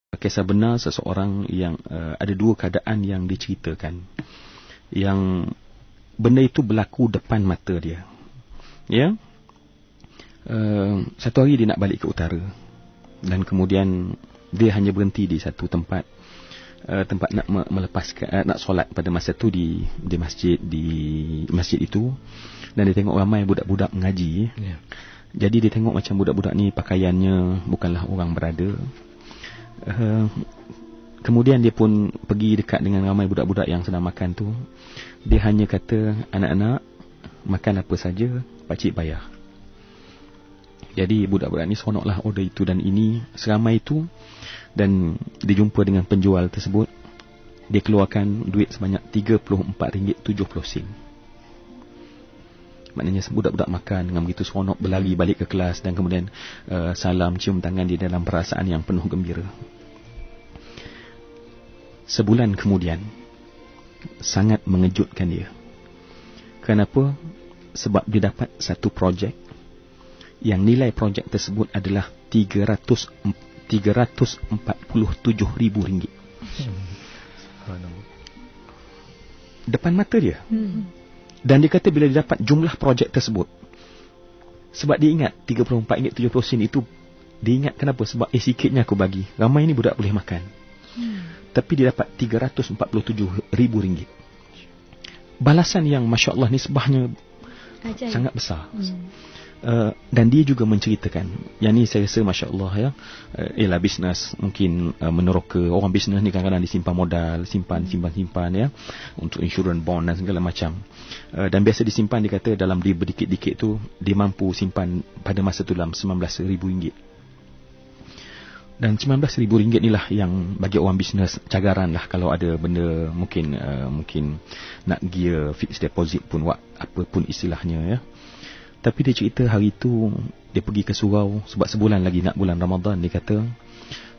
Kisah benar seseorang yang ada dua keadaan yang diceritakan. Yang benda itu berlaku depan mata dia. Ya. Satu hari dia nak balik ke utara. Dan kemudian dia hanya berhenti di satu tempat. Tempat nak melepaskan, nak solat pada masa tu di masjid itu. Dan dia tengok ramai budak-budak mengaji. Yeah. Jadi dia tengok macam budak-budak ni pakaiannya bukanlah orang berada. Kemudian dia pun pergi dekat dengan ramai budak-budak yang sedang makan tu. Dia hanya kata, anak-anak makan apa saja, pakcik bayar. Jadi budak-budak ni seronoklah order itu dan ini, seramai itu. Dan dia jumpa dengan penjual tersebut. Dia keluarkan duit sebanyak RM34.70. Maknanya budak-budak makan dengan begitu seronok, berlari balik ke kelas dan kemudian salam, cium tangan di dalam perasaan yang penuh gembira. Sebulan kemudian, sangat mengejutkan dia. Kenapa? Sebab dia dapat satu projek yang nilai projek tersebut adalah RM347,000. Depan mata dia. Dan dia kata bila dia dapat jumlah projek tersebut, sebab dia ingat RM34.70 itu, dia ingat kenapa? Sebab sikitnya aku bagi, ramai ni budak boleh makan. Tapi dia dapat RM347,000. Balasan yang Masya Allah nisbahnya sangat besar. Dan dia juga menceritakan, yang ni saya rasa Masya Allah ya, ialah bisnes mungkin meneroka. Orang bisnes ni kadang-kadang disimpan modal, simpan ya, untuk insurans, bond dan segala macam. Dan biasa disimpan, dia kata dalam dia berdikit-dikit tu, dia mampu simpan pada masa tu dalam RM19,000. Dan RM19,000 ni lah yang bagi orang bisnes cagaran lah. Kalau ada benda mungkin nak gear fixed deposit pun, apa pun istilahnya ya. Tapi dia cerita hari itu dia pergi ke surau sebab sebulan lagi nak bulan Ramadan. Dia kata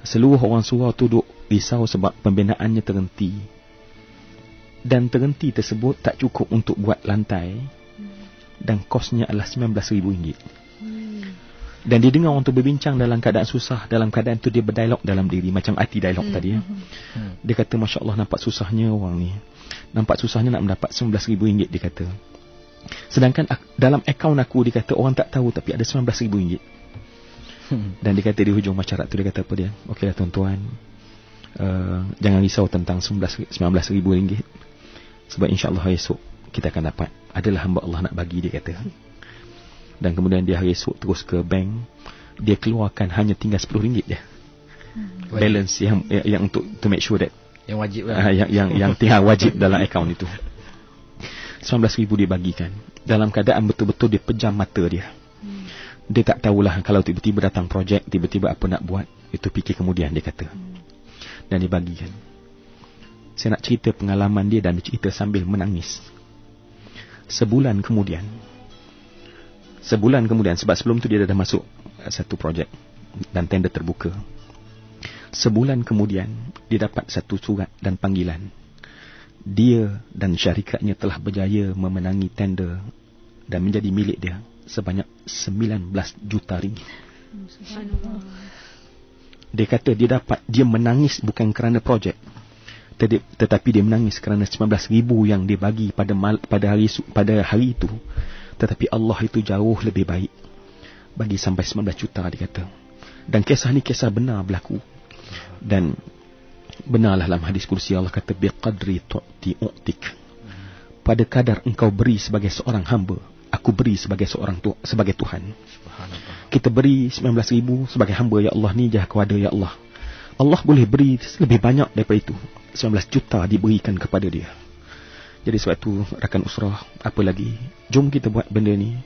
seluruh orang surau tu duk risau sebab pembinaannya terhenti. Dan terhenti tersebut tak cukup untuk buat lantai. Dan kosnya adalah RM19,000. Dan dia dengar orang tu berbincang dalam keadaan susah. Dalam keadaan tu dia berdialog dalam diri, macam arti dialog tadi ya. Dia kata Masya Allah, nampak susahnya orang ni. Nampak susahnya nak mendapat RM19,000, dia kata. Sedangkan dalam akaun aku, dia kata orang tak tahu tapi ada RM19,000. Dan dia kata di hujung masyarakat tu, dia kata apa dia? Okeylah tuan-tuan, jangan risau tentang RM19,000. Sebab insya-Allah esok kita akan dapat. Adalah hamba Allah nak bagi, dia kata. Dan kemudian dia hari esok terus ke bank. Dia keluarkan hanya tinggal RM10 je. Balance yang untuk to make sure that yang wajib lah. yang tinggal wajib dalam akaun itu. RM19,000 dia bagikan. Dalam keadaan betul-betul dia pejam mata dia. Dia tak tahulah kalau tiba-tiba datang projek, tiba-tiba apa nak buat. Itu fikir kemudian, dia kata. Dan dia bagikan. Saya nak cerita pengalaman dia dan dia cerita sambil menangis. Sebulan kemudian, sebab sebelum tu dia dah masuk satu projek dan tender terbuka. Sebulan kemudian dia dapat satu surat dan panggilan. Dia dan syarikatnya telah berjaya memenangi tender dan menjadi milik dia sebanyak RM19 juta. Dia kata dia menangis bukan kerana projek, tetapi dia menangis kerana RM19,000 yang dia bagi pada hari itu. Tetapi Allah itu jauh lebih baik bagi sampai RM19 juta, dia kata. Dan kisah ni kisah benar berlaku. Dan benarlah dalam hadis kursi Allah kata, biqadri tu'ti u'tik. Pada kadar engkau beri sebagai seorang hamba, aku beri sebagai Tuhan. Kita beri RM19,000 sebagai hamba, ya Allah, ni je aku ada, ya Allah. Allah boleh beri lebih banyak daripada itu. RM19 juta diberikan kepada dia. Jadi sebab itu rakan usrah, apa lagi, jom kita buat benda ni.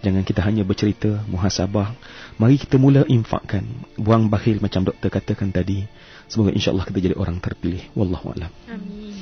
Jangan kita hanya bercerita, muhasabah. Mari kita mula infakkan. Buang bakhil macam doktor katakan tadi. Semoga insya-Allah kita jadi orang terpilih. Wallahu a'lam. Amin.